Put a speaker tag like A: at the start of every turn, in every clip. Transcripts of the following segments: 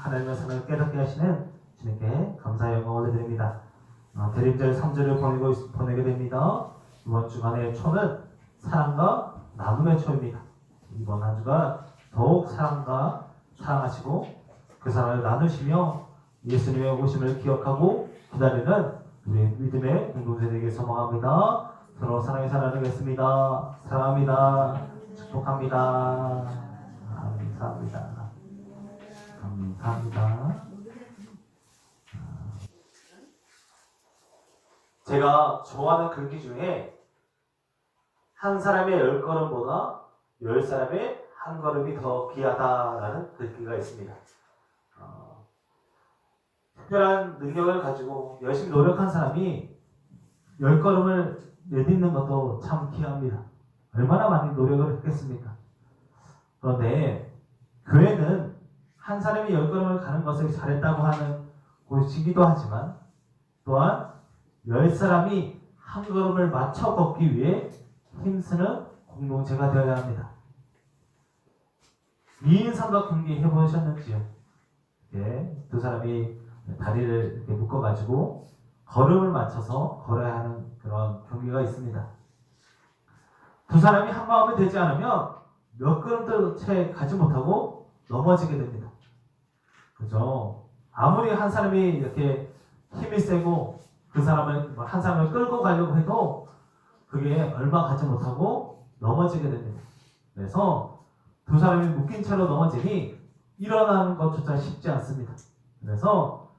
A: 하나님의 사랑을 깨닫게 하시는 주님께 감사의 영광을 올려드립니다. 대림절 3절을 보내게 됩니다. 이번 주간의 초는 사랑과 나눔의 초입니다. 이번 한 주가 더욱 사랑하시고 그 사랑을 나누시며 예수님의 오심을 기억하고 기다리는 우리 믿음의 공동체에게 소망합니다. 서로 사랑에 살아가겠습니다. 사랑합니다. 축복합니다. 감사합니다. 감사합니다. 제가 좋아하는 글귀 중에 한 사람의 10걸음보다 10사람의 한 걸음이 더 귀하다라는 글귀가 있습니다. 특별한 능력을 가지고 열심히 노력한 사람이 10걸음을 내딛는 것도 참 귀합니다. 얼마나 많이 노력을 했겠습니까? 그런데 교회는 한 사람이 10걸음을 가는 것을 잘했다고 하는 곳이기도 하지만 또한 10사람이 한 걸음을 맞춰 걷기 위해 힘쓰는 공동체가 되어야 합니다. 2인 삼각경기 해보셨는지요? 두 사람이 다리를 이렇게 묶어가지고 걸음을 맞춰서 걸어야 하는 그런 경기가 있습니다. 두 사람이 한 마음이 되지 않으면 몇 걸음도 채 가지 못하고 넘어지게 됩니다. 그죠? 아무리 한 사람이 이렇게 힘이 세고 그 사람을, 한 사람을 끌고 가려고 해도 그게 얼마 가지 못하고 넘어지게 됩니다. 그래서 두 사람이 묶인 채로 넘어지니 일어나는 것조차 쉽지 않습니다. 그래서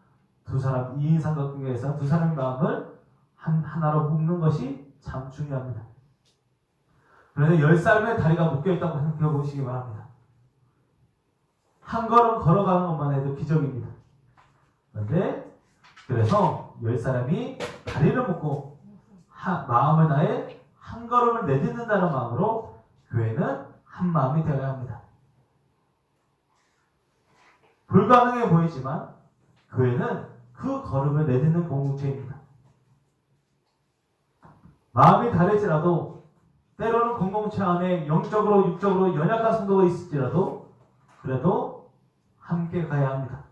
A: 두 사람, 2인 삼각관계에서 두 사람의 마음을 하나로 묶는 것이 참 중요합니다. 그런데 10사람의 다리가 묶여있다고 생각해 보시기 바랍니다. 한 걸음 걸어가는 것만 해도 기적입니다. 그런데 그래서 10사람이 다리를 묶고 마음을 다해 한 걸음을 내딛는다는 마음으로 교회는 한 마음이 되어야 합니다. 불가능해 보이지만 교회는 그 걸음을 내딛는 공동체입니다. 마음이 다르지라도 때로는 공동체 안에 영적으로 육적으로 연약한 성도가 있을지라도 그래도 함께 가야 합니다.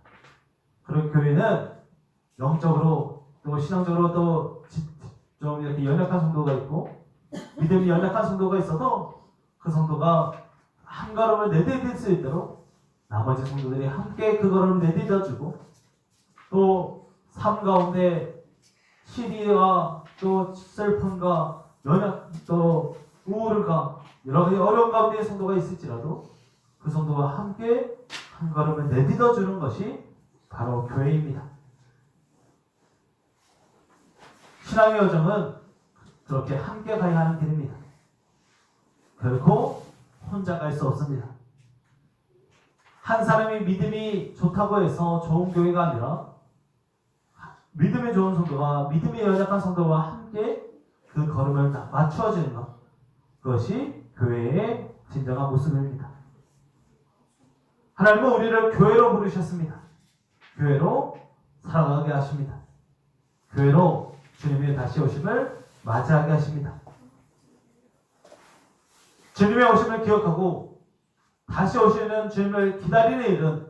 A: 그런 교회는 영적으로 또 신앙적으로 또 좀 이렇게 연약한 성도가 있고 믿음이 연약한 성도가 있어도 그 성도가 한 걸음을 내디딜 수 있도록 나머지 성도들이 함께 그 걸음을 내디뎌주고 또 삶 가운데 시리와 또 슬픔과 또 우울과 여러 가지 어려운 가운데 성도가 있을지라도 그 성도와 함께 한 걸음을 내딛어주는 것이 바로 교회입니다. 신앙의 여정은 그렇게 함께 가야 하는 길입니다. 결코 혼자 갈 수 없습니다. 한 사람이 믿음이 좋다고 해서 좋은 교회가 아니라 믿음이 좋은 성도와 믿음이 연약한 성도와 함께 그 걸음을 맞추어주는 것, 그것이 교회의 진정한 모습입니다. 하나님은 우리를 교회로 부르셨습니다. 교회로 살아가게 하십니다. 교회로 주님의 다시 오심을 맞이하게 하십니다. 주님의 오심을 기억하고 다시 오시는 주님을 기다리는 일은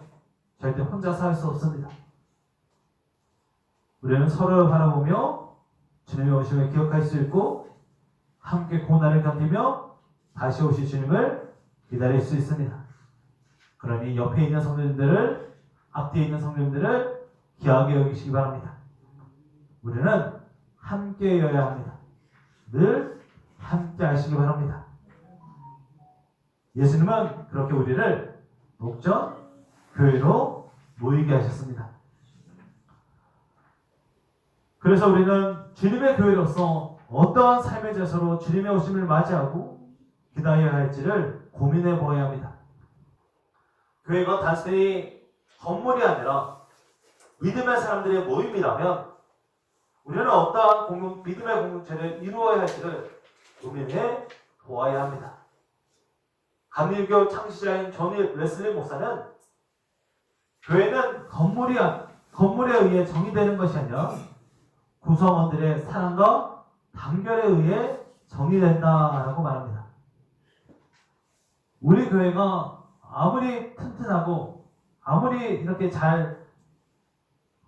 A: 절대 혼자서 할 수 없습니다. 우리는 서로를 바라보며 주님의 오심을 기억할 수 있고 함께 고난을 견디며 다시 오실 주님을 기다릴 수 있습니다. 그러니 옆에 있는 성도님들을, 앞뒤에 있는 성도님들을 귀하게 여기시기 바랍니다. 우리는 함께여야 합니다. 늘 함께 하시기 바랍니다. 예수님은 그렇게 우리를 목전 교회로 모이게 하셨습니다. 그래서 우리는 주님의 교회로서 어떠한 삶의 제서로 주님의 오심을 맞이하고 기다려야 할지를 고민해 보아야 합니다. 교회가 단순히 건물이 아니라 믿음의 사람들의 모임이라면 우리는 어떠한 믿음의 공동체를 이루어야 할지를 고민해 보아야 합니다. 감리교 창시자인 존 웨슬리 목사는 교회는 건물에 의해 정의되는 것이 아니라 구성원들의 사랑과 단결에 의해 정의된다라고 말합니다. 우리 교회가 아무리 튼튼하고 아무리 이렇게 잘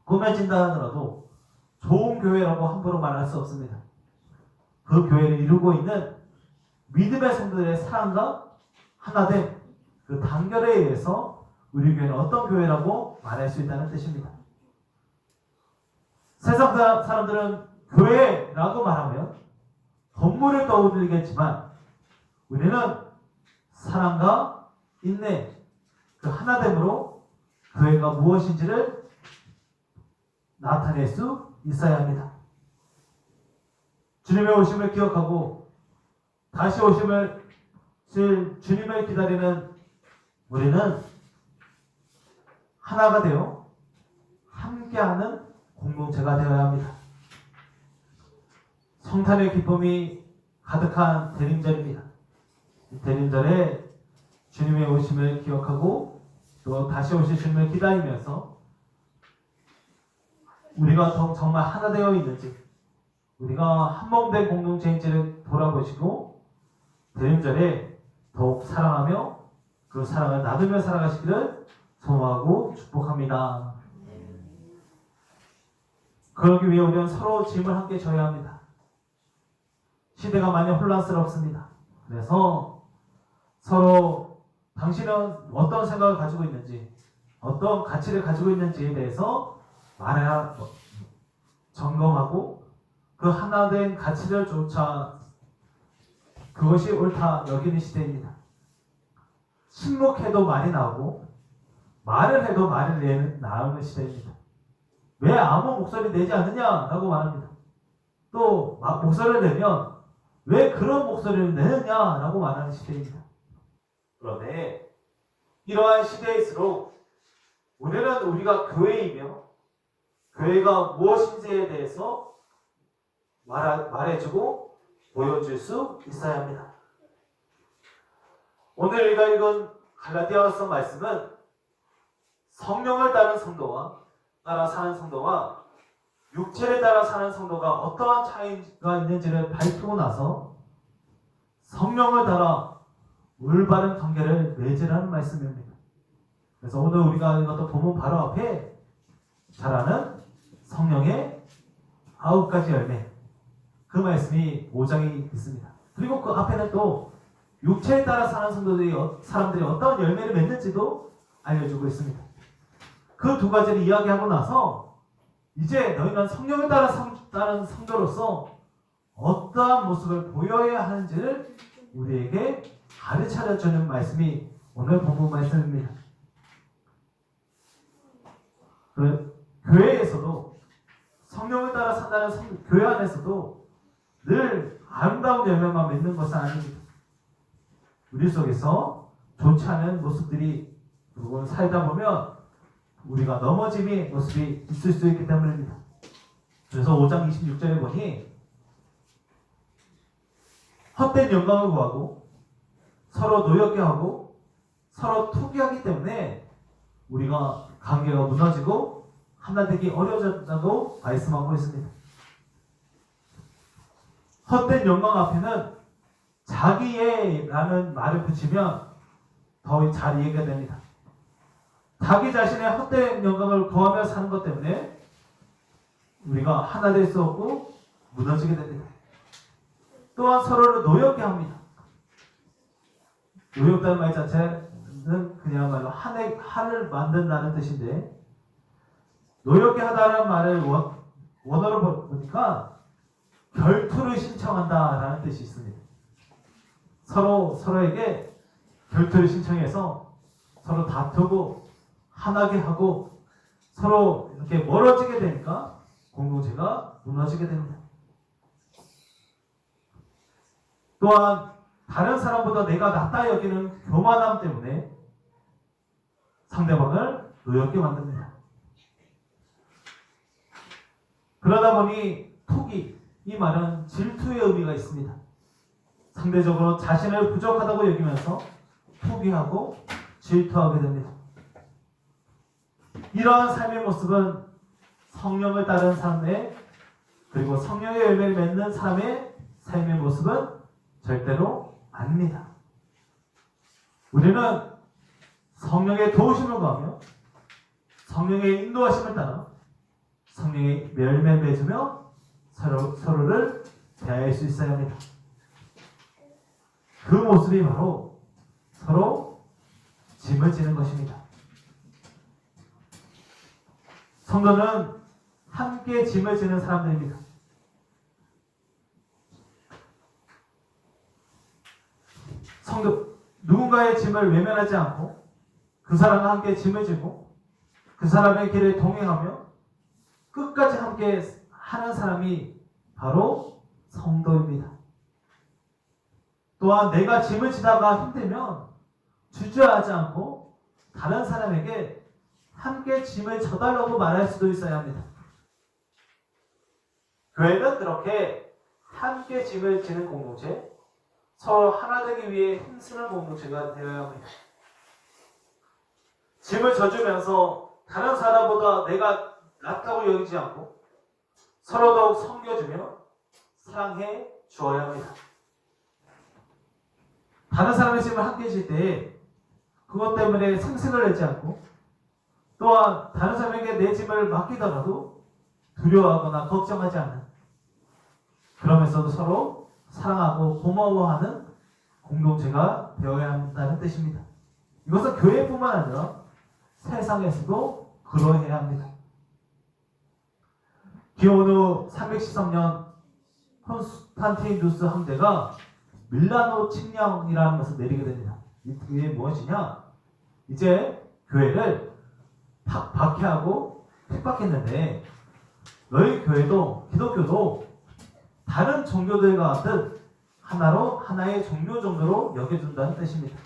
A: 꾸며진다 하더라도 좋은 교회라고 함부로 말할 수 없습니다. 그 교회를 이루고 있는 믿음의 성도들의 사랑과 하나됨, 그 단결에 의해서 우리 교회는 어떤 교회라고 말할 수 있다는 뜻입니다. 세상 사람들은 교회라고 말하면 건물을 떠올리겠지만 우리는 사랑과 인내, 그 하나됨으로 교회가 무엇인지를 나타낼 수 있어야 합니다. 주님의 오심을 기억하고 다시 오심을 주님을 기다리는 우리는 하나가 되어 함께하는 공동체가 되어야 합니다. 성탄의 기쁨이 가득한 대림절입니다. 대림절에 주님의 오심을 기억하고 또 다시 오실 주님을 기다리면서 우리가 정말 하나 되어 있는지, 우리가 한몸된 공동체인지를 돌아보시고 대림절에 더욱 사랑하며 그 사랑을 나누며 살아가시기를 소망하고 축복합니다. 그러기 위해 우리는 서로 짐을 함께 져야 합니다. 시대가 많이 혼란스럽습니다. 그래서 서로 당신은 어떤 생각을 가지고 있는지, 어떤 가치를 가지고 있는지에 대해서 말해야 점검하고 그 하나된 가치를 쫓아 그것이 옳다 여기는 시대입니다. 침묵해도 말이 나오고 말을 해도 말을 나오는 시대입니다. 왜 아무 목소리 내지 않느냐라고 말합니다. 또 목소리를 내면 왜 그런 목소리를 내느냐라고 말하는 시대입니다. 그런데 이러한 시대일수록 우리는 우리가 교회이며 교회가 무엇인지에 대해서 말해주고 보여줄 수 있어야 합니다. 오늘 우리가 읽은 갈라디아서 말씀은 성령을 따른 성도와 따라 사는 성도와 육체를 따라 사는 성도가 어떠한 차이가 있는지를 밝히고 나서 성령을 따라 올바른 관계를 맺으라는 말씀입니다. 그래서 오늘 우리가 이것도 보면 바로 앞에 잘 아는 성령의 9가지 열매, 그 말씀이 5장에 있습니다. 그리고 그 앞에는 또 육체에 따라 사는 사람들이 어떤 열매를 맺는지도 알려주고 있습니다. 그 두 가지를 이야기하고 나서 이제 너희는 성령을 따른 성도로서 어떠한 모습을 보여야 하는지를 우리에게 가르쳐주는 말씀이 오늘 본문 말씀입니다. 교회에서도 성령을 따라 산다는 교회 안에서도 늘 아름다운 열매만 맺는 것은 아닙니다. 우리 속에서 좋지 않은 모습들이 그리고 살다 보면 우리가 넘어짐의 모습이 있을 수 있기 때문입니다. 그래서 5장 26절에 보니 헛된 영광을 구하고 서로 노엽게 하고 서로 투기하기 때문에 우리가 관계가 무너지고 하나 되기 어려워졌다고 말씀하고 있습니다. 헛된 영광 앞에는 자기의라는 말을 붙이면 더 잘 이해가 됩니다. 자기 자신의 헛된 영광을 구하며 사는 것 때문에 우리가 하나 될 수 없고 무너지게 됩니다. 또한 서로를 노엽게 합니다. 노엽다는 말 자체는 그냥말로 한을 만든다는 뜻인데 노엽게 하다는 말을 원어로 보니까 결투를 신청한다라는 뜻이 있습니다. 서로에게 결투를 신청해서 서로 다투고 하나게 하고 서로 이렇게 멀어지게 되니까 공동체가 무너지게 됩니다. 또한 다른 사람보다 내가 낫다 여기는 교만함 때문에 상대방을 노엽게 만듭니다. 그러다 보니 투기, 이 말은 질투의 의미가 있습니다. 상대적으로 자신을 부족하다고 여기면서 투기하고 질투하게 됩니다. 이러한 삶의 모습은 성령을 따른 삶의 그리고 성령의 열매를 맺는 사람의 삶의 모습은 절대로 아닙니다. 우리는 성령의 도우심을 구하며 성령의 인도하심을 따라 성령의 열매 맺으며 서로를 대할 수 있어야 합니다. 그 모습이 바로 서로 짐을 지는 것입니다. 성도는 함께 짐을 지는 사람들입니다. 성도, 누군가의 짐을 외면하지 않고 그 사람과 함께 짐을 지고 그 사람의 길을 동행하며 끝까지 함께 하는 사람이 바로 성도입니다. 또한 내가 짐을 지다가 힘들면 주저하지 않고 다른 사람에게 함께 짐을 져달라고 말할 수도 있어야 합니다. 교회는 그렇게 함께 짐을 지는 공동체, 서로 하나 되기 위해 힘쓰는 공동체가 되어야 합니다. 짐을 져주면서 다른 사람보다 내가 낫다고 여기지 않고 서로 더욱 섬겨주며 사랑해 주어야 합니다. 다른 사람의 짐을 함께 질 때 그것 때문에 생색을 내지 않고 또한 다른 사람에게 내 짐을 맡기더라도 두려워하거나 걱정하지 않는, 그러면서도 서로 사랑하고 고마워하는 공동체가 되어야 한다는 뜻입니다. 이것은 교회뿐만 아니라 세상에서도 그러해야 합니다. 기원 후 313년 콘스탄티누스 황제가 밀라노 칙령이라는 것을 내리게 됩니다. 이게 무엇이냐? 이제 교회를 박해하고 핍박했는데 너희 교회도 기독교도 다른 종교들과 같은 하나의 종교 정도로 여겨준다는 뜻입니다.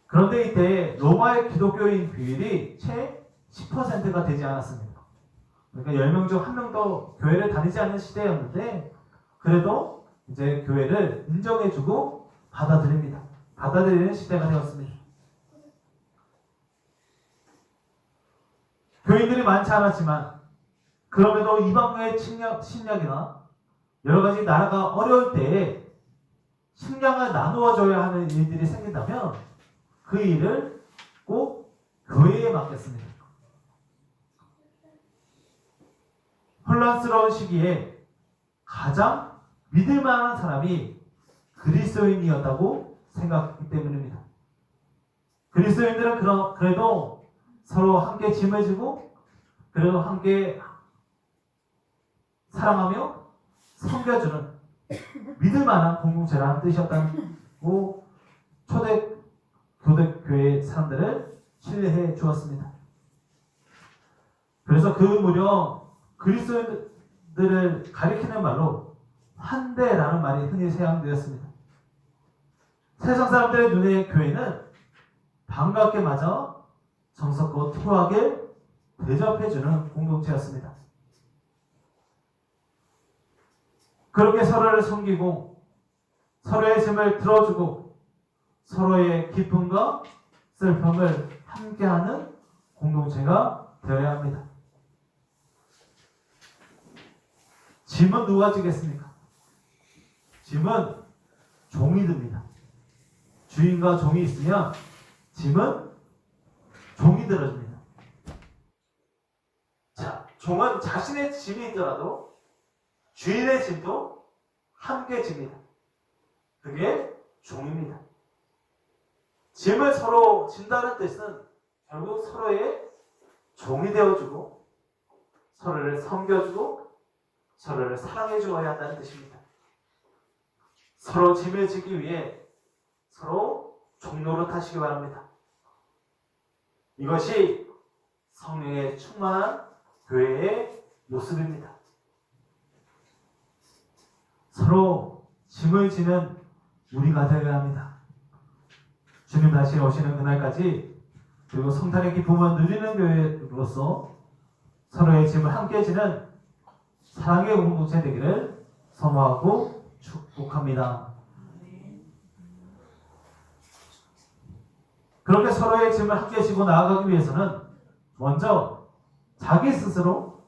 A: 그런데 이때 로마의 기독교인 비율이 채 10%가 되지 않았습니다. 그러니까 10명 중 1명도 교회를 다니지 않는 시대였는데 그래도 이제 교회를 인정해주고 받아들이는 시대가 되었습니다. 교인들이 많지 않았지만 그럼에도 이방의 침략이나 여러 가지 나라가 어려울 때에 식량을 나누어줘야 하는 일들이 생긴다면 그 일을 꼭 교회에 맡겼습니다. 혼란스러운 시기에 가장 믿을 만한 사람이 그리스도인이었다고 생각했기 때문입니다. 그리스도인들은 그래도 서로 함께 짐을 지고 그래도 함께 사랑하며 섬겨주는 믿을 만한 공동체라는 뜻이었다고 초대교회 사람들을 신뢰해 주었습니다. 그래서 그 무렵 그리스도인들을 가리키는 말로 환대라는 말이 흔히 사용되었습니다. 세상 사람들의 눈에 교회는 반갑게 맞아 정석고 투하게 대접해주는 공동체였습니다. 그렇게 서로를 섬기고 서로의 짐을 들어주고 서로의 기쁨과 슬픔을 함께하는 공동체가 되어야 합니다. 짐은 누가 지겠습니까? 짐은 종이 듭니다. 주인과 종이 있으면 짐은 종이 들어줍니다. 자, 종은 자신의 짐이 있더라도 주인의 짐도 함께 집니다. 그게 종입니다. 짐을 서로 진다는 뜻은 결국 서로의 종이 되어주고 서로를 섬겨주고 서로를 사랑해 주어야 한다는 뜻입니다. 서로 짐을 지기 위해 서로 종로를 타시기 바랍니다. 이것이 성령의 충만한 교회의 모습입니다. 서로 짐을 지는 우리가 되어야 합니다. 주님 다시 오시는 그날까지 그리고 성탄의 기쁨을 누리는 교회로서 서로의 짐을 함께 지는 사랑의 공동체 되기를 소망하고 축복합니다. 그렇게 서로의 짐을 함께 지고 나아가기 위해서는 먼저 자기 스스로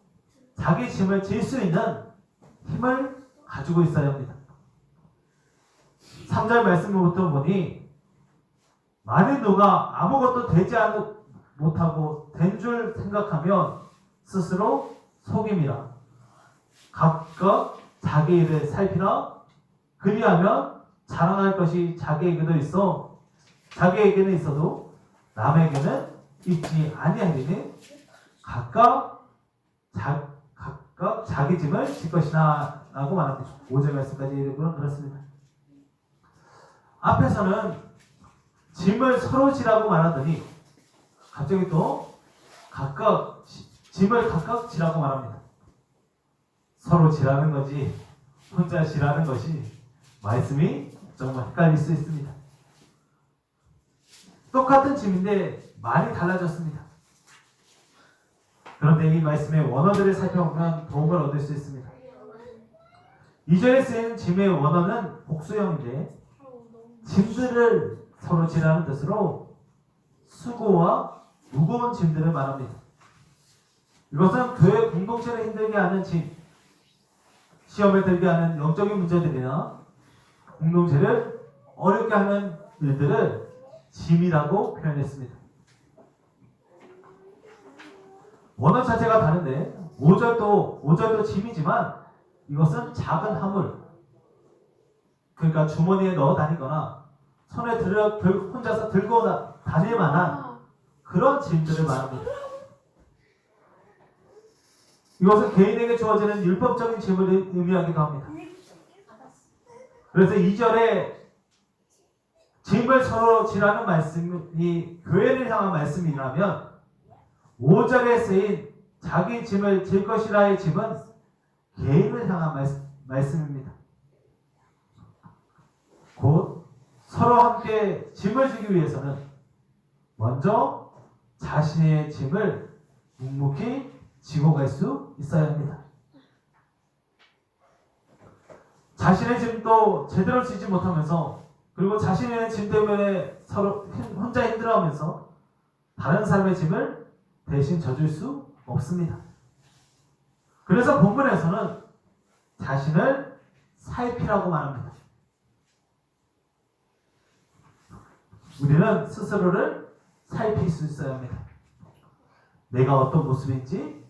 A: 자기 짐을 질 수 있는 힘을 가지고 있어야 합니다. 3절 말씀부터 보니 만일 누가 아무것도 되지 못하고 된 줄 생각하면 스스로 속임이라. 각각 자기 일을 살피라. 그리하면 자랑할 것이 자기에게는 있어도 남에게는 있지 아니하리니 각각 자기 짐을 질 것이나 라고 말합니다. 5절 말씀까지 읽으면 그렇습니다. 앞에서는 짐을 서로 지라고 말하더니 갑자기 또 각각 짐을 각각 지라고 말합니다. 서로 지라는 거지 혼자 지라는 것이 말씀이 정말 헷갈릴 수 있습니다. 똑같은 짐인데 말이 달라졌습니다. 그런데 이 말씀의 원어들을 살펴보면 도움을 얻을 수 있습니다. 2절에 쓰인 짐의 원어는 복수형인데 짐들을 서로 지라는 뜻으로 수고와 무거운 짐들을 말합니다. 이것은 교회 공동체를 힘들게 하는 짐, 시험에 들게 하는 영적인 문제들이나 공동체를 어렵게 하는 일들을 짐이라고 표현했습니다. 원어 자체가 다른데 5절도 짐이지만 이것은 작은 화물, 그러니까 주머니에 넣어 다니거나 손에 혼자서 들고 다닐 만한 그런 짐들을 말합니다. 이것은 개인에게 주어지는 율법적인 짐을 의미하기도 합니다. 그래서 2절에 짐을 서로 지라는 말씀이 교회를 향한 말씀이라면 5절에 쓰인 자기 짐을 질 것이라의 짐은 개인을 향한 말씀입니다. 곧 서로 함께 짐을 지기 위해서는 먼저 자신의 짐을 묵묵히 지고 갈 수 있어야 합니다. 자신의 짐도 제대로 지지 못하면서 그리고 자신의 짐 때문에 서로 혼자 힘들어하면서 다른 사람의 짐을 대신 져줄 수 없습니다. 그래서 본문에서는 자신을 살피라고 말합니다. 우리는 스스로를 살필 수 있어야 합니다. 내가 어떤 모습인지,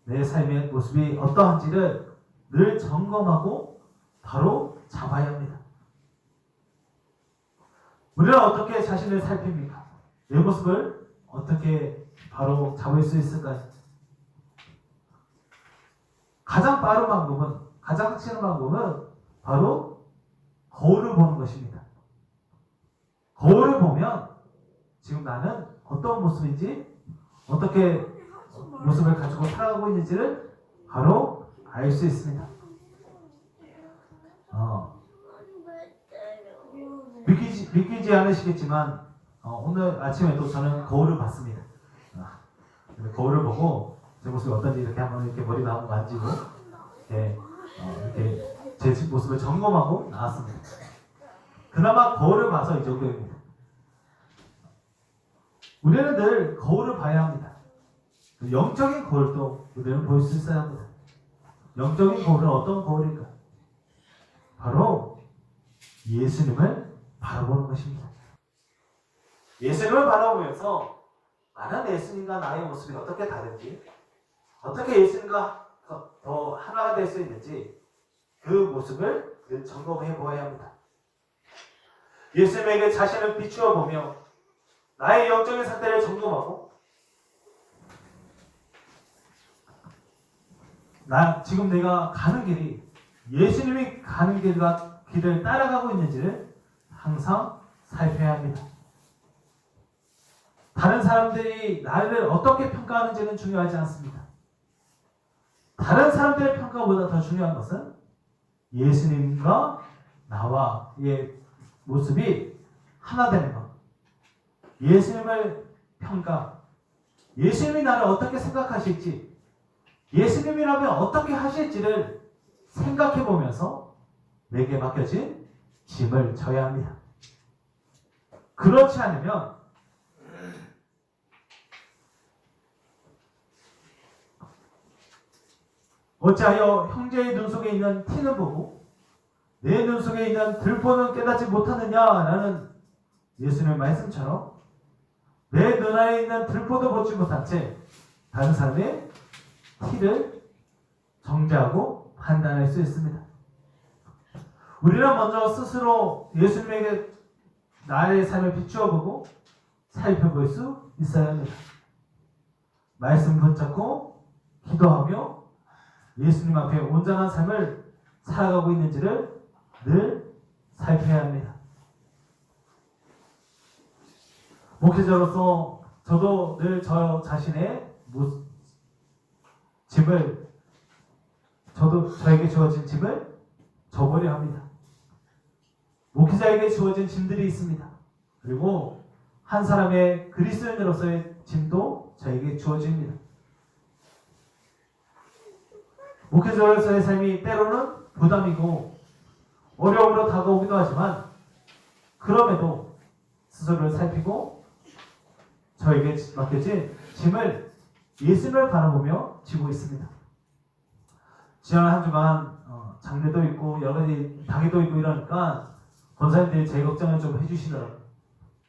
A: 내 삶의 모습이 어떠한지를 늘 점검하고 바로 잡아야 합니다. 우리는 어떻게 자신을 살핍니까? 내 모습을 어떻게 바로 잡을 수 있을까요? 가장 빠른 방법은, 가장 확실한 방법은 바로 거울을 보는 것입니다. 거울을 보면 지금 나는 어떤 모습인지, 어떻게 모습을 가지고 살아가고 있는지를 바로 알 수 있습니다. 믿기지 않으시겠지만 오늘 아침에도 저는 거울을 봤습니다. 거울을 보고 제 모습이 어떤지 이렇게 한번 이렇게 머리를 한번 만지고 이렇게 제 모습을 점검하고 나왔습니다. 그나마 거울을 봐서 이 정도입니다. 우리는 늘 거울을 봐야 합니다. 영적인 거울도 우리는 볼 수 있어야 합니다. 영적인 거울은 어떤 거울일까? 바로 예수님을 바라보는 것입니다. 예수님을 바라보면서 나는 예수님과 나의 모습이 어떻게 다른지, 어떻게 예수님과 더 하나가 될 수 있는지 그 모습을 늘 점검해 보아야 합니다. 예수님에게 자신을 비추어 보며 나의 영적인 상태를 점검하고 지금 내가 가는 길이 예수님이 가는 길을 따라가고 있는지를 항상 살펴야 합니다. 다른 사람들이 나를 어떻게 평가하는지는 중요하지 않습니다. 다른 사람들의 평가보다 더 중요한 것은 예수님과 나와의 모습이 하나 되는 것. 예수님을 예수님이 나를 어떻게 생각하실지, 예수님이라면 어떻게 하실지를 생각해 보면서 내게 맡겨진 짐을 져야 합니다. 그렇지 않으면 어찌하여 형제의 눈 속에 있는 티는 보고 내 눈 속에 있는 들보는 깨닫지 못하느냐라는 예수님의 말씀처럼 내 눈 안에 있는 들포도 보지 못한 채 다른 사람의 티를 정죄하고 판단할 수 있습니다. 우리는 먼저 스스로 예수님에게 나의 삶을 비추어 보고 살펴볼 수 있어야 합니다. 말씀 붙잡고 기도하며 예수님 앞에 온전한 삶을 살아가고 있는지를 늘 살펴야 합니다. 목회자로서 저도 늘 저 자신의 짐을 저에게 주어진 짐을 져버려 합니다. 목회자에게 주어진 짐들이 있습니다. 그리고 한 사람의 그리스도인으로서의 짐도 저에게 주어집니다. 목회자로서의 삶이 때로는 부담이고 어려움으로 다가오기도 하지만 그럼에도 스스로를 살피고 저에게 맡겨진 짐을 예수님을 바라보며 지고 있습니다. 지난 한 주간 장례도 있고 여러 가지 당회도 있고 이러니까 권사님들이 제 걱정을 좀 해주시더라고요.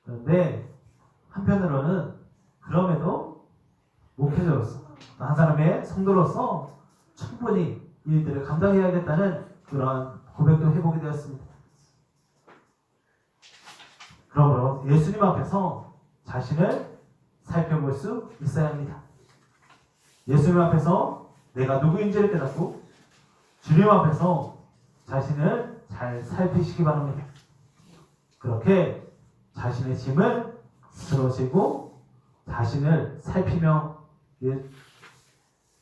A: 그런데 한편으로는 그럼에도 목회자로서 한 사람의 성도로서 충분히 이 일들을 감당해야겠다는 그런 고백도 해보게 되었습니다. 그러므로 예수님 앞에서 자신을 살펴볼 수 있어야 합니다. 예수님 앞에서 내가 누구인지를 깨닫고 주님 앞에서 자신을 잘 살피시기 바랍니다. 그렇게 자신의 짐을 스스로 지고 자신을 살피며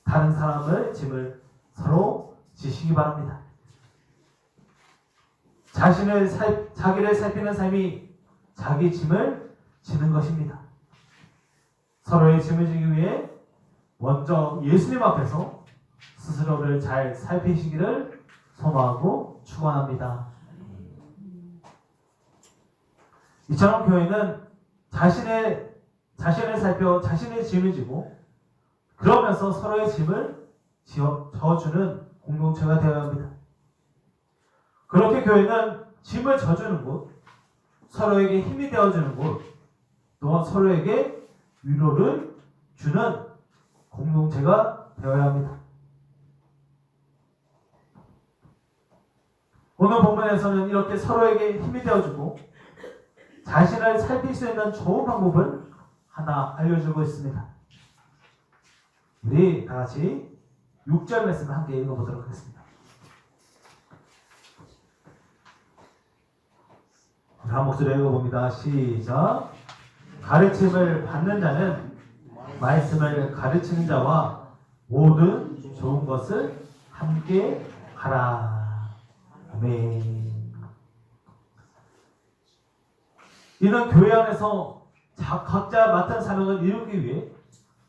A: 다른 사람의 짐을 서로 지시기 바랍니다. 자기를 살피는 삶이 자기 짐을 지는 것입니다. 서로의 짐을 지기 위해 먼저 예수님 앞에서 스스로를 잘 살피시기를 소망하고 축원합니다. 이처럼 교회는 자신을 살펴 자신의 짐을 지고 그러면서 서로의 짐을 져주는 공동체가 되어야 합니다. 그렇게 교회는 짐을 져주는 곳, 서로에게 힘이 되어주는 곳, 또한 서로에게 위로를 주는 공동체가 되어야 합니다. 오늘 본문에서는 이렇게 서로에게 힘이 되어주고 자신을 살필 수 있는 좋은 방법을 하나 알려주고 있습니다. 우리 다 같이 6절 말씀을 함께 읽어보도록 하겠습니다. 한 목소리 읽어봅니다. 시작. 가르침을 받는 자는 말씀을 가르치는 자와 모든 좋은 것을 함께 하라. 아멘. 이는 교회 안에서 각자 맡은 사명을 이루기 위해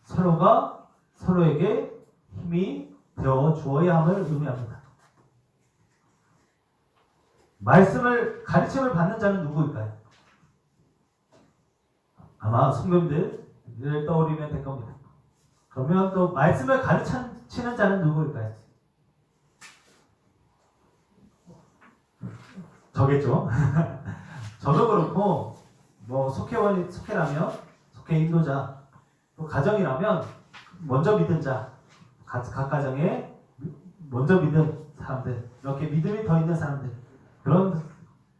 A: 서로가 서로에게 힘이 되어 주어야 함을 의미합니다. 가르침을 받는 자는 누구일까요? 아마 성도님들을 떠올리면 될 겁니다. 그러면 또 말씀을 가르치는 자는 누구일까요? 저겠죠. 저도 그렇고 속해라면 속해 인도자, 또 가정이라면 먼저 믿은 자, 각 가정에 먼저 믿은 사람들, 이렇게 믿음이 더 있는 사람들, 그런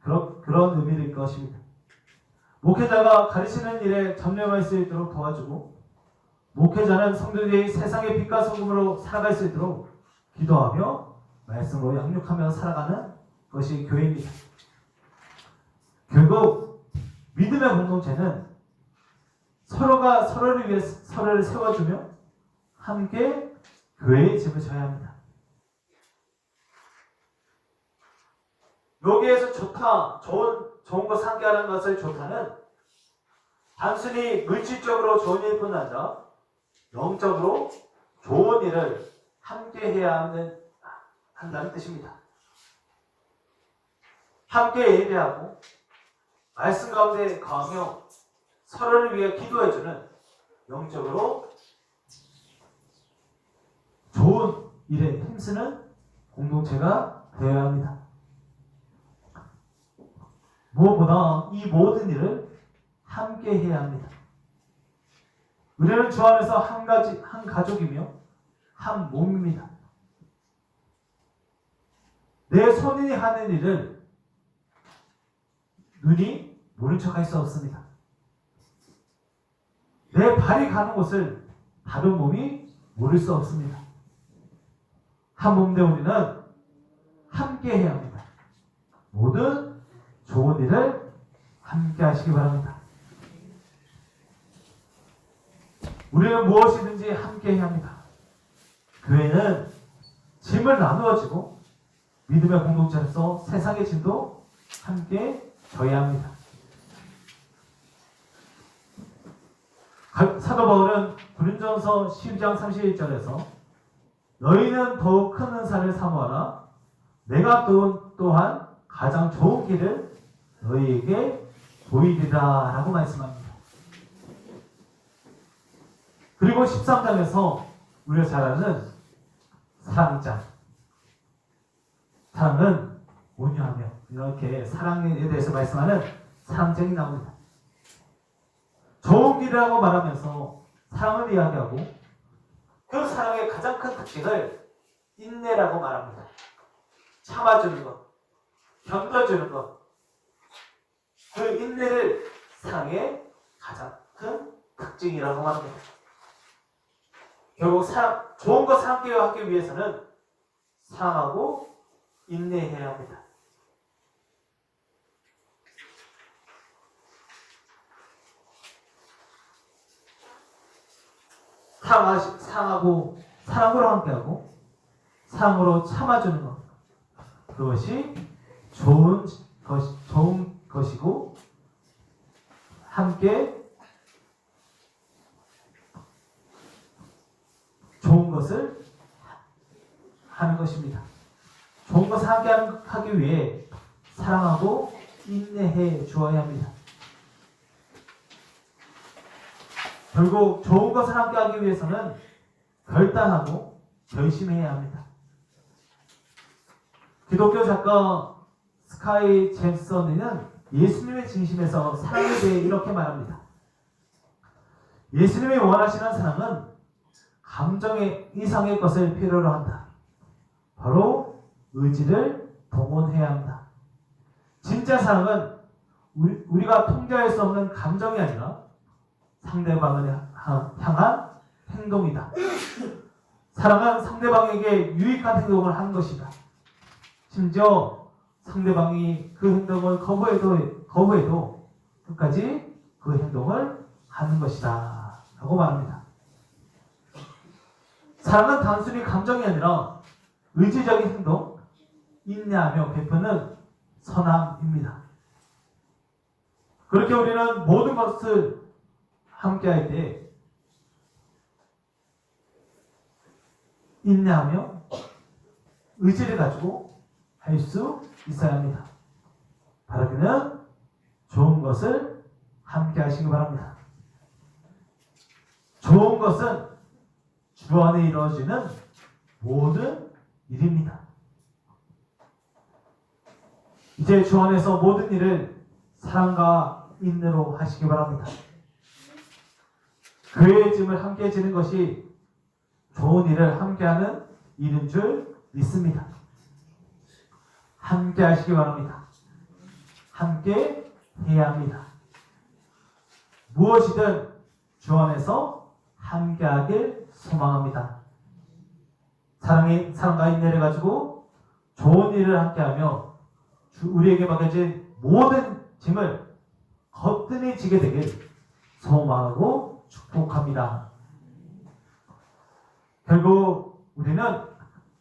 A: 의미일 것입니다. 목회자가 가르치는 일에 전념할 수 있도록 도와주고, 목회자는 성도들이 세상의 빛과 소금으로 살아갈 수 있도록 기도하며 말씀으로 양육하며 살아가는 것이 교회입니다. 결국 믿음의 공동체는 서로가 서로를 위해 서로를 세워주며 함께 교회의 짐을 져야 합니다. 여기에서 좋은 것 함께 하는 것을 좋다는 단순히 물질적으로 좋은 일뿐 아니라 영적으로 좋은 일을 함께 해야 한다는 뜻입니다. 함께 예배하고 말씀 가운데 거하며 서로를 위해 기도해주는 영적으로 좋은 일에 힘쓰는 공동체가 되어야 합니다. 무엇보다 이 모든 일을 함께 해야 합니다. 우리는 주 안에서 한 가족이며 한 몸입니다. 내 손이 하는 일을 눈이 모른 척할 수 없습니다. 내 발이 가는 곳을 다른 몸이 모를 수 없습니다. 한 몸 된 우리는 함께 해야 합니다. 모든 좋은 일을 함께 하시기 바랍니다. 우리는 무엇이든지 함께 해야 합니다. 교회는 짐을 나누어지고 믿음의 공동체로서 세상의 짐도 함께 져야 합니다. 사도 바울은 고린도전서 12장 31절에서 너희는 더욱 큰 은사를 사모하라. 내가 또한 가장 좋은 길을 너희에게 보이리라 라고 말씀합니다. 그리고 13장에서 우리가 잘 아는 사랑장, 사랑은 온유하며, 이렇게 사랑에 대해서 말씀하는 사랑장이 나옵니다. 좋은 길이라고 말하면서 사랑을 이야기하고 그 사랑의 가장 큰 특징을 인내라고 말합니다. 참아주는 것, 견뎌주는 것, 그 인내를 사랑의 가장 큰 특징이라고 말합니다. 결국 좋은 것을 함께 하기 위해서는 사랑하고 인내해야 합니다. 사랑하고 사랑으로 함께하고 사랑으로 참아주는 것, 그것이 좋은 것이고 함께 좋은 것을 하는 것입니다. 좋은 것을 함께 하기 위해 사랑하고 인내해 주어야 합니다. 결국 좋은 것을 함께 하기 위해서는 결단하고 결심해야 합니다. 기독교 작가 스카이 잭슨은 예수님의 진심에서 사랑에 대해 이렇게 말합니다. 예수님이 원하시는 사랑은 감정의 이상의 것을 필요로 한다. 바로 의지를 동원해야 한다. 진짜 사랑은 우리가 통제할 수 없는 감정이 아니라 상대방을 향한 행동이다. 사랑은 상대방에게 유익한 행동을 하는 것이다. 심지어 상대방이 그 행동을 거부해도 끝까지 그 행동을 하는 것이다 라고 말합니다. 사랑은 단순히 감정이 아니라 의지적인 행동, 인내하며 베푸는 선함입니다. 그렇게 우리는 모든 것을 함께 할 때 인내하며 의지를 가지고 할 수 있어야 합니다. 바라기는 좋은 것을 함께 하시기 바랍니다. 좋은 것은 주 안에 이루어지는 모든 일입니다. 이제 주 안에서 모든 일을 사랑과 인내로 하시기 바랍니다. 교회의 짐을 함께 지는 것이 좋은 일을 함께하는 일인 줄 믿습니다. 함께 하시기 바랍니다. 함께 해야 합니다. 무엇이든 주 안에서 함께하길 소망합니다. 사랑과 인내를 가지고 좋은 일을 함께하며 우리에게 맡겨진 모든 짐을 거뜬히 지게 되길 소망하고 축복합니다. 결국 우리는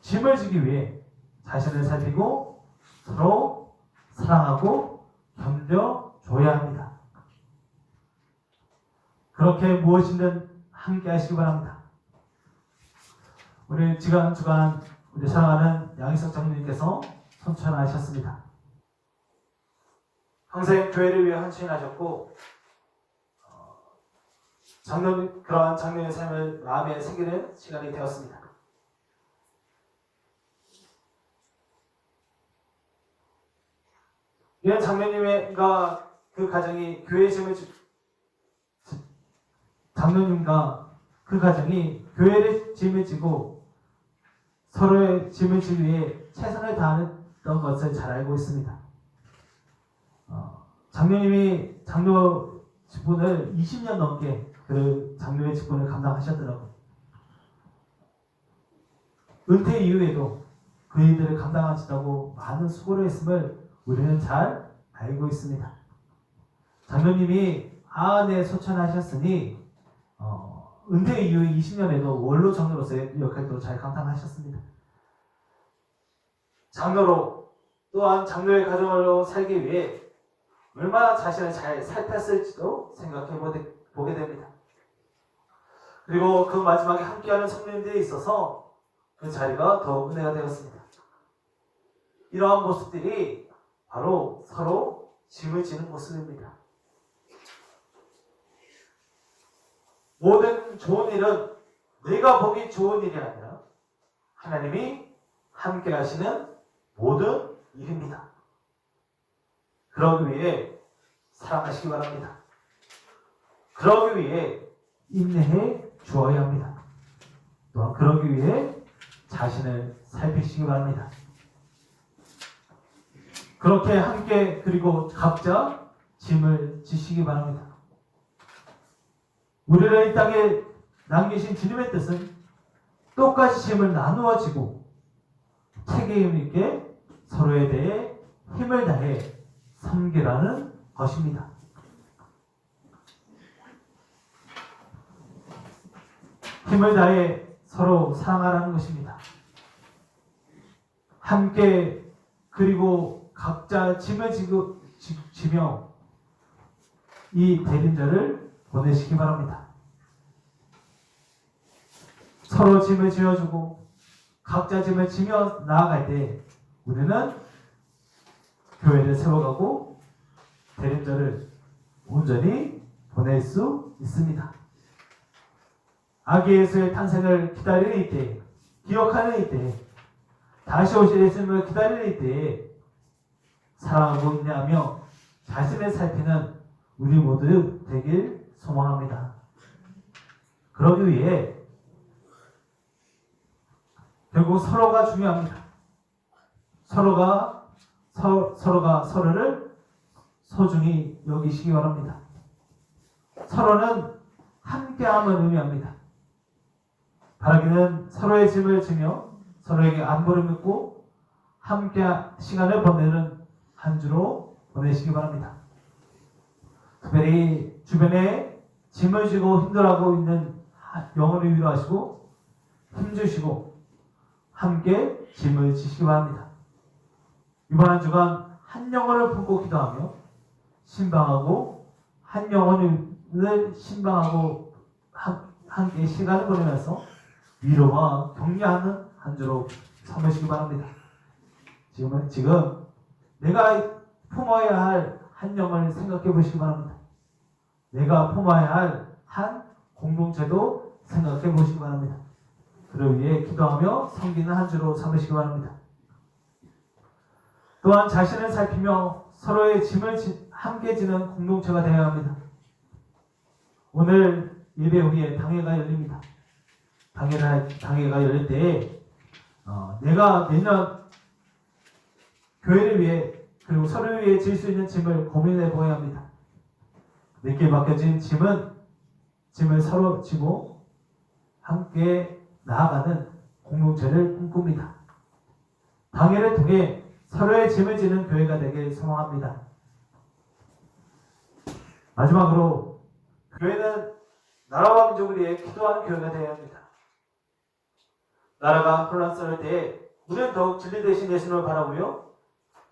A: 짐을 지기 위해 자신을 살피고 서로 사랑하고 견뎌줘야 합니다. 그렇게 무엇이든 함께 하시기 바랍니다. 우리 주간 우리 사랑하는 양희석 장로님께서 선천하셨습니다. 평생 교회를 위해 헌신하셨고 그러한 장로의 삶을 마음에 새기는 시간이 되었습니다. 이런 장로님과 그 가정이 교회의 짐을 장로님과 그 가정이 교회의 짐을 지고 서로의 짐을 지기 위해 최선을 다했던 것을 잘 알고 있습니다. 장로님이 장로 직분을 20년 넘게 그 장로의 직분을 감당하셨더라고요. 은퇴 이후에도 그 일들을 감당하시다고 많은 수고를 했음을 우리는 잘 알고 있습니다. 장로님이 아내 소천하셨으니 은퇴 이후 20년에도 원로 장로로서의 역할도 잘 감당하셨습니다. 장로로 또한 장로의 가정으로 살기 위해 얼마나 자신을 잘 살폈을지도 생각해 보게 됩니다. 그리고 그 마지막에 함께하는 성도님들이 있어서 그 자리가 더 은혜가 되었습니다. 이러한 모습들이 바로 서로 짐을 지는 모습입니다. 모든 좋은 일은 내가 보기 좋은 일이 아니라 하나님이 함께 하시는 모든 일입니다. 그러기 위해 사랑하시기 바랍니다. 그러기 위해 인내해 주어야 합니다. 또한 그러기 위해 자신을 살피시기 바랍니다. 그렇게 함께 그리고 각자 짐을 지시기 바랍니다. 우리를 이 땅에 남기신 주님의 뜻은 똑같이 짐을 나누어 지고 책임 있게 서로에 대해 힘을 다해 섬기라는 것입니다. 힘을 다해 서로 사랑하라는 것입니다. 함께 그리고 각자 짐을 지며 이 대림절을 보내시기 바랍니다. 서로 짐을 지어주고 각자 짐을 지며 나아갈 때 우리는 교회를 세워가고 대림절을 온전히 보낼 수 있습니다. 아기 예수의 탄생을 기다리는 이때, 기억하는 이때, 다시 오실 예수님을 기다리는 이때에 사랑하고 인내하며 자신을 살피는 우리 모두 되길 소망합니다. 그러기 위해 결국 서로가 중요합니다. 서로가 서로를 소중히 여기시기 바랍니다. 서로는 함께함을 의미합니다. 바라기는 서로의 짐을 지며 서로에게 안부를 묻고 함께 시간을 보내는 한 주로 보내시기 바랍니다. 특별히 주변에 짐을 지고 힘들어하고 있는 영혼을 위로하시고 힘주시고 함께 짐을 지시기 바랍니다. 이번 한 주간 한 영혼을 품고 기도하며 신방하고 한 영혼을 신방하고 함께 시간을 보내면서 위로와 격려하는 한 주로 삼으시기 바랍니다. 지금 내가 품어야 할 한 영혼을 생각해 보시기 바랍니다. 내가 품어야 할 한 공동체도 생각해 보시기 바랍니다. 그를 위해 기도하며 섬기는 한 주로 삼으시기 바랍니다. 또한 자신을 살피며 서로의 짐을 함께 지는 공동체가 되어야 합니다. 오늘 예배 후에 당회가 열립니다. 당회가 열릴 때에 내가 내년 교회를 위해 그리고 서로를 위해 질 수 있는 짐을 고민해 보아야 합니다. 내게 맡겨진 짐을 서로 지고 함께 나아가는 공동체를 꿈꿉니다. 당회를 통해 서로의 짐을 지는 교회가 되길 소망합니다. 마지막으로 교회는 나라와 민족을 위해 기도하는 교회가 되어야 합니다. 나라가 혼란스러울 때에 우리는 더욱 진리 되신 예수님을 바라보며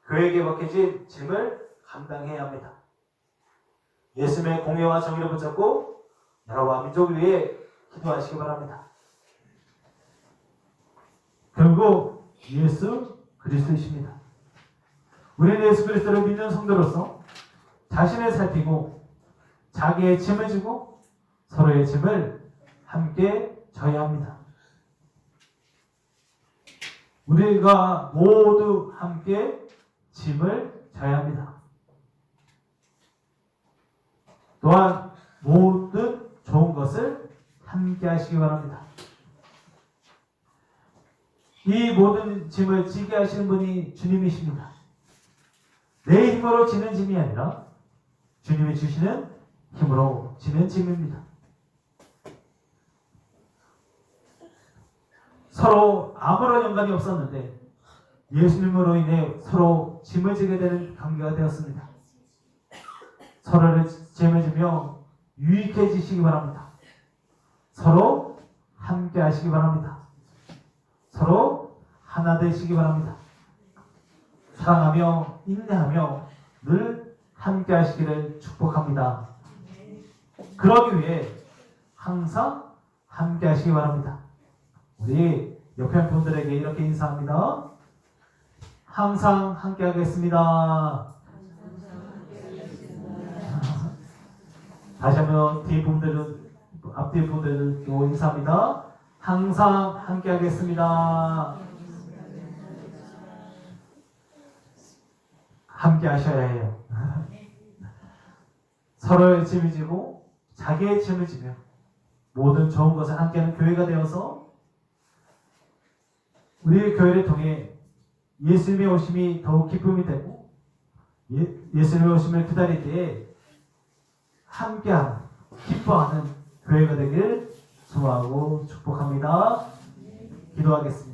A: 교회에게 맡겨진 짐을 감당해야 합니다. 예수님의 공의와 정의를 붙잡고 나라와 민족을 위해 기도하시기 바랍니다. 결국 예수 그리스도이십니다. 우리는 예수 그리스도를 믿는 성도로서 자신을 살피고 자기의 짐을 지고 서로의 짐을 함께 져야 합니다. 우리가 모두 함께 짐을 져야 합니다. 또한 모든 좋은 것을 함께 하시기 바랍니다. 이 모든 짐을 지게 하시는 분이 주님이십니다. 내 힘으로 지는 짐이 아니라 주님이 주시는 힘으로 지는 짐입니다. 서로 아무런 연관이 없었는데 예수님으로 인해 서로 짐을 지게 되는 관계가 되었습니다. 서로를 짐을 지며 유익해지시기 바랍니다. 서로 함께 하시기 바랍니다. 서로 하나 되시기 바랍니다. 사랑하며 인내하며 늘 함께 하시기를 축복합니다. 그러기 위해 항상 함께 하시기 바랍니다. 우리 옆에 분들에게 이렇게 인사합니다. 항상 함께 하겠습니다. 다시 한번 뒤 분들은 앞뒤 분들도 인사합니다. 항상 함께 하겠습니다. 함께 하셔야 해요. 서로의 짐을 지고 자기의 짐을 지며 모든 좋은 것을 함께하는 교회가 되어서 우리의 교회를 통해 예수님의 오심이 더욱 기쁨이 되고 예수님의 오심을 기다릴 때에 함께하는 기뻐하는 교회가 되기를 소망하고 축복합니다. 기도하겠습니다.